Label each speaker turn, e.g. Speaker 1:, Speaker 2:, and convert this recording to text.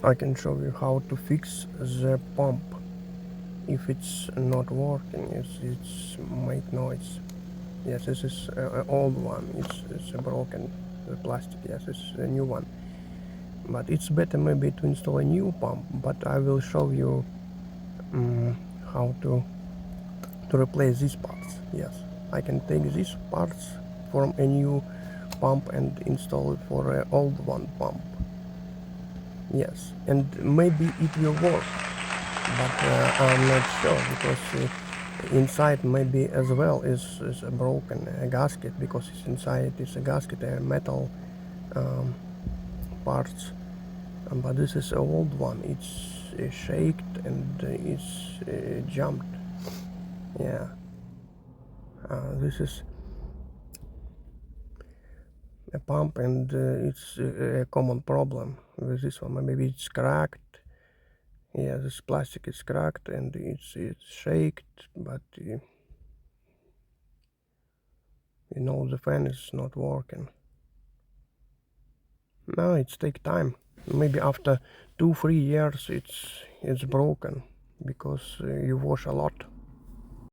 Speaker 1: I can show you how to fix the pump. If it's not working, it's make noise. Yes, this is an old one. It's a broken the plastic. Yes, it's a new one. But it's better maybe to install a new pump. But I will show you how to replace these parts. Yes, I can take these parts from a new pump and install it for an old one pump. Yes, and maybe it will work, but I'm not sure, because inside maybe as well is a broken gasket, because it's inside is a gasket, a metal parts. But this is an old one. It's shaked and it's jumped. Yeah, this is a pump, and it's a common problem with this one. Maybe it's cracked. Yeah, this plastic is cracked and it's shaked, but you know the fan is not working. No, it's take time. Maybe after 2-3 years it's broken, because you wash a lot.